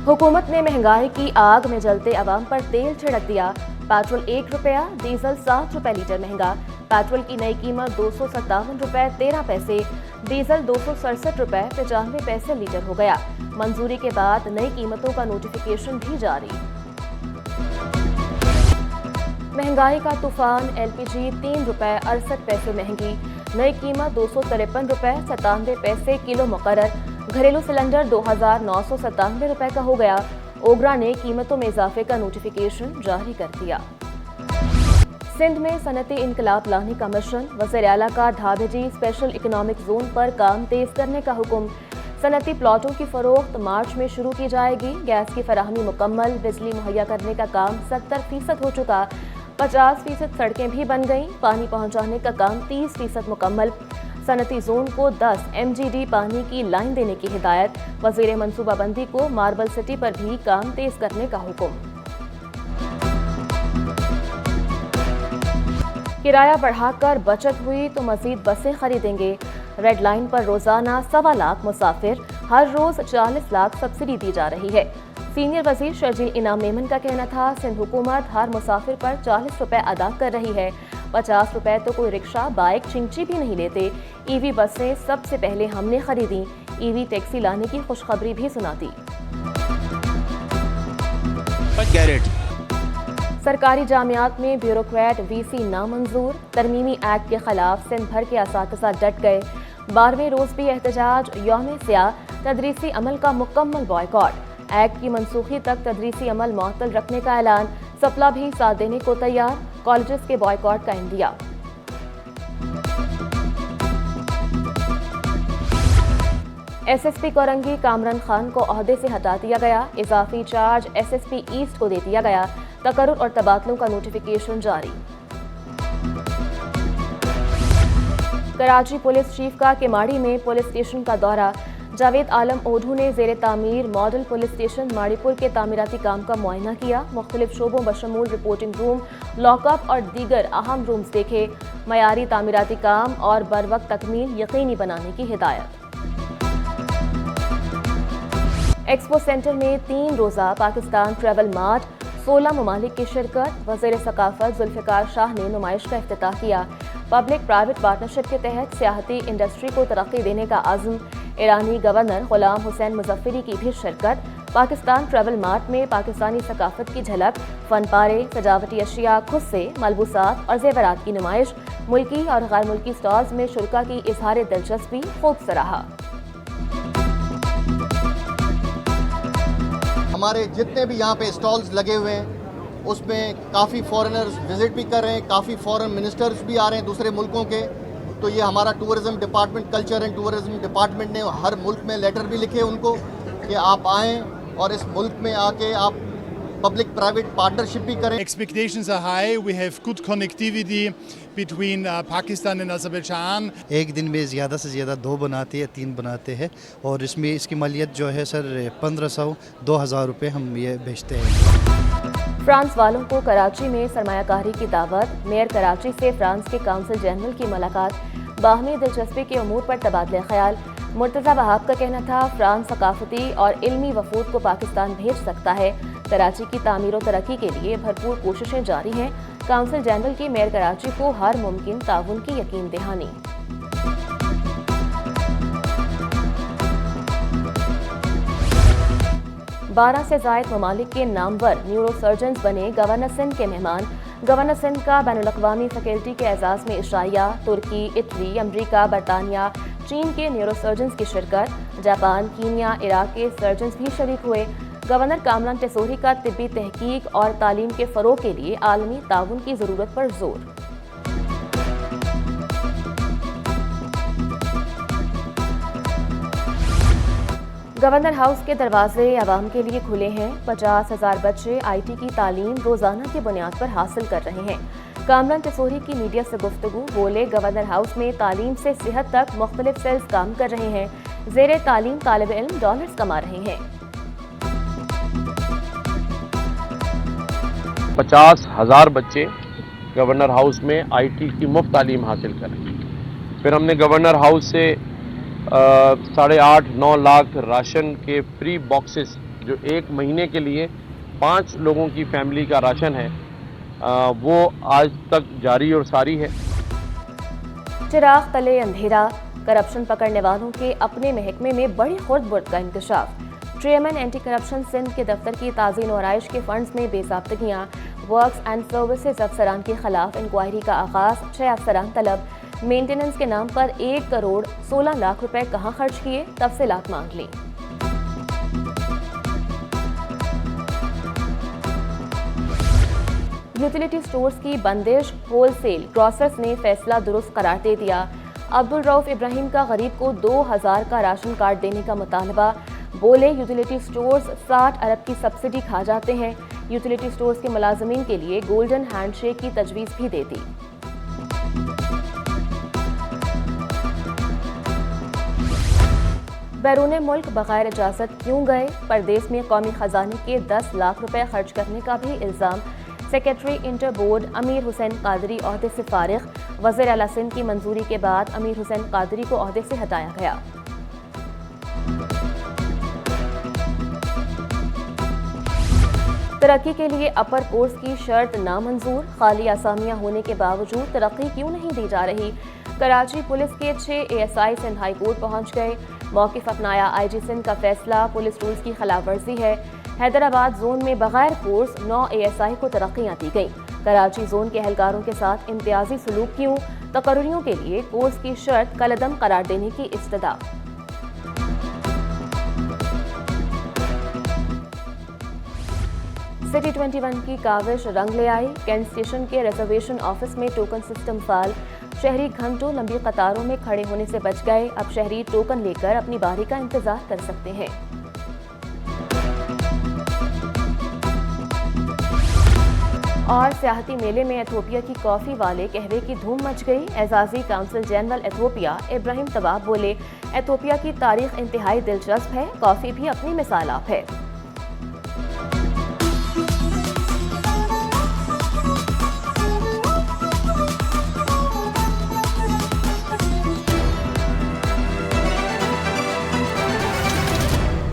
हुकूमत ने महंगाई की आग में जलते अवाम पर तेल छिड़क दिया। पेट्रोल 1 रुपया, डीजल 7 रुपए लीटर महंगा। पेट्रोल की नई कीमत 257 रुपए 13 पैसे, डीजल 267 रुपए 95 पैसे लीटर हो गया। मंजूरी के बाद नई कीमतों का नोटिफिकेशन भी जारी। महंगाई का तूफान, एलपीजी 3 रुपए 68 पैसे महंगी, नई कीमत 253 रुपए 97 पैसे किलो मुकर्रर। घरेलू सिलेंडर 2,997 रुपए का हो गया। ओगरा ने कीमतों में इजाफे का नोटिफिकेशन जारी कर दिया। सिंध में सनती इनकलाब लाने का मिशन, वज़ीर आला का ढाबेजी स्पेशल इकोनॉमिक जोन पर काम तेज करने का हुक्म। सनती प्लॉटों की फरोख्त मार्च में शुरू की जाएगी। गैस की फराहमी मुकम्मल, बिजली मुहैया करने का काम 70% हो चुका। 50% सड़कें भी बन गईं। पानी पहुंचाने का काम 30% मुकम्मल। सनती जोन को 10 MGD पानी की लाइन देने की हिदायत। वजीर मनसूबाबंदी को मार्बल सिटी पर भी काम तेज करने का हुक्म। किराया बढ़ाकर बचत हुई तो मजीद बसें खरीदेंगे। रेड लाइन पर रोजाना 1.25 लाख मुसाफिर, हर रोज 40 लाख सब्सिडी दी जा रही है। सीनियर वजीर शर्जील इनाम मेमन का कहना था, सिंध हुकूमत हर मुसाफिर पर 40 रुपए अदा कर रही है। 50 रुपए तो कोई रिक्शा, बाइक, चिंची भी नहीं लेते। ईवी बसें सबसे पहले हमने खरीदी। ईवी टैक्सी लाने की खुशखबरी भी सुनाती। सरकारी जामियात में ब्यूरोक्रेट वीसी नामंजूर। तरमीमी एक्ट के खिलाफ सिंध भर के असातिज़ा डट गए। 12वें रोज भी एहतजाज, यौम स्याह, तदरीसी अमल का मुकम्मल बॉयकॉट। एक्ट की मनसूखी तक तदरीसी अमल मुअत्तल रखने का ऐलान। सपला भी साथ देने को तैयार। कॉलेजेस के बॉयकॉट का इंदिया। SSP कोरंगी कामरान खान को ओहदे से हटा दिया गया। इजाफी चार्ज SSP ईस्ट को दे दिया गया। तकर्रुर और तबादलों का नोटिफिकेशन जारी। कराची पुलिस चीफ का केमाड़ी में पुलिस स्टेशन का दौरा। जावेद आलम ओढ़ू ने जेर तामीर मॉडल पुलिस स्टेशन माड़ीपुर के तामीराती काम का मुआयना किया। मुख्तलिफ शोबों बशमूल रिपोर्टिंग रूम, लॉकअप और दीगर अहम रूम्स देखे। मयारी तामीराती काम और बरवक्त तकमील यकीनी बनाने की हिदायत। एक्सपो सेंटर में 3 रोज़ा पाकिस्तान ट्रैवल मार्ट, 16 ममालिक की शिरकत। वज़ीर सकाफत जुल्फ़िकार शाह ने नुमाइश का इफ्तिताह किया। पब्लिक प्राइवेट पार्टनरशिप के तहत सियाहती इंडस्ट्री को तरक्की देने का आज़म। ईरानी गवर्नर गुलाम हुसैन मुज़फ्फरी की भी शिरकत। पाकिस्तान ट्रैवल मार्ट में पाकिस्तानी सकाफत की झलक, फन पारे, सजावटी अशिया, खुद से मलबूसात और जेवरात की नुमाइश। मुल्की और गैर मुल्की स्टॉल्स में शुरा की इजहार दिलचस्पी खूब सराहा। हमारे जितने भी यहाँ पे स्टॉल्स लगे हुए हैं उसमें काफ़ी फॉरेनर्स विज़िट भी कर रहे हैं, काफ़ी फॉरेन मिनिस्टर्स भी आ रहे हैं दूसरे मुल्कों के। तो ये हमारा tourism department, culture and tourism department ने हर मुल्क में लेटर भी लिखे उनको कि आप आएँ और इस मुल्क में आके आप पब्लिक प्राइवेट पार्टनरशिप भी करें। Expectations are high. We have good connectivity between Pakistan and Azerbaijan. एक दिन में ज़्यादा से ज़्यादा 2 बनाते हैं, 3 बनाते हैं और इसमें इसकी मालियत जो है सर 1500-2000 रुपये हम ये बेचते हैं। फ्रांस वालों को कराची में सरमायाकारी की दावत। मेयर कराची से फ्रांस के काउंसिल जनरल की मुलाकात। बाहमी दिलचस्पी के अमूर पर तबादला ख्याल। मुर्तज़ा वहाब का कहना था, फ्रांस सकाफती और इल्मी वफूद को पाकिस्तान भेज सकता है। कराची की तामीर और तरक्की के लिए भरपूर कोशिशें जारी हैं। काउंसिल जनरल की मेयर कराची को हर मुमकिन ताउन की यकीन दहानी। बारह से ज़ायद ममालिक के नामवर न्यूरोसर्जन्स बने गवर्नर सिंध के मेहमान। गवर्नर सिंध का बैनुल-अक़वामी फैकल्टी के एजाज़ में इशाइया। तुर्की, इटली, अमरीका, बरतानिया, चीन के न्यूरोसर्जन्स की शिरकत। जापान, कीनिया, इराक के सर्जन्स भी शरीक हुए। गवर्नर कामरान टेसोरी का तिब्बी तहकीक और तालीम के फ़रोग़ के लिए आलमी ताउन की ज़रूरत पर जोर। गवर्नर हाउस के दरवाजे आवाम के लिए खुले हैं। 50,000 बच्चे IT की तालीम रोज़ाना की बुनियाद पर हासिल कर रहे हैं। कामरान टेसोरी की मीडिया से गुफ्तगू। बोले, गवर्नर हाउस में तालीम से सेहत तक मुख्तलिफ सेल्स काम कर रहे हैं। ज़ेरे तालीम तालिब इल्म डॉलर्स कमा रहे हैं। 50,000 बच्चे गवर्नर हाउस में IT की मुफ्त तालीम हासिल करें। फिर हमने गवर्नर हाउस से 8.5-9 लाख राशन के फ्री बॉक्सेस जो 1 महीने के लिए 5 लोगों की फैमिली का राशन है वो आज तक जारी और सारी है। चिराग तले अंधेरा, करप्शन पकड़ने वालों के अपने महकमे में बड़ी खुर्द-बुर्द का इंकशाफ। चेयरमैन एंटी करप्शन सिंध के दफ्तर की ताज़ीन और आइश के फंड्स में बेज़ाब्तगियाँ, वर्क्स एंड सर्विसेज अफसरान के खिलाफ इंक्वायरी का आगाज, 6 अफसरान तलब। मेंटेनेंस के नाम पर 1 करोड़ 16 लाख रुपए कहाँ खर्च किए, तफसीलात मांग ली। यूटिलिटी स्टोर्स की बंदिश, होलसेल ग्रोसर्स ने फैसला दुरुस्त करार दे दिया। अब्दुल रऊफ इब्राहिम का गरीब को 2000 का राशन कार्ड देने का मुतालबा। बोले यूटिलिटी स्टोर्स 60 अरब की सब्सिडी खा जाते हैं। यूटिलिटी स्टोर्स के मुलाजमीन के लिए गोल्डन हैंडशेक की तजवीज़ भी दे दी। बैरून मुल्क बगैर इजाज़त क्यों गए, परदेश में कौमी खजाने के 10 लाख रुपए खर्च करने का भी इल्ज़ाम। सेक्रेटरी इंटर बोर्ड अमीर हुसैन कादरी ओहदे से फारिग। वज़ीर आला सिंध की मंजूरी के बाद अमीर हुसैन कादरी को ओहदे से हटाया गया। तरक्की के लिए अपर कोर्स की शर्त नामंजूर, खाली असामियां होने के बावजूद तरक्की क्यों नहीं दी जा रही। कराची पुलिस के 6 ASI सिंध हाई कोर्ट पहुंच गए। मौक़िफ़ अपनाया IG सिंध का फैसला, पुलिस रूल्स की खिलाफ वर्जी है। हैदराबाद जोन में बगैर कोर्स 9 ASI को तरक्कियां दी गईं। कराची जोन के एहलकारों के साथ इम्तियाजी सलूक क्यों, तकर्रियों के लिए कोर्स की शर्त कलअदम करार देने की इस्तदा। सिटी 21 की काविश रंग ले आई। कैंट स्टेशन के रिजर्वेशन ऑफिस में टोकन सिस्टम फाल। शहरी घंटों लंबी कतारों में खड़े होने से बच गए। अब शहरी टोकन लेकर अपनी बारी का इंतजार कर सकते हैं। और सियाहती मेले में एथोपिया की कॉफी वाले कहवे की धूम मच गई। एजाजी काउंसिल जनरल एथोपिया इब्राहिम तबाब बोले, एथोपिया की तारीख इंतहाई दिलचस्प है, कॉफी भी अपनी मिसाल आप है।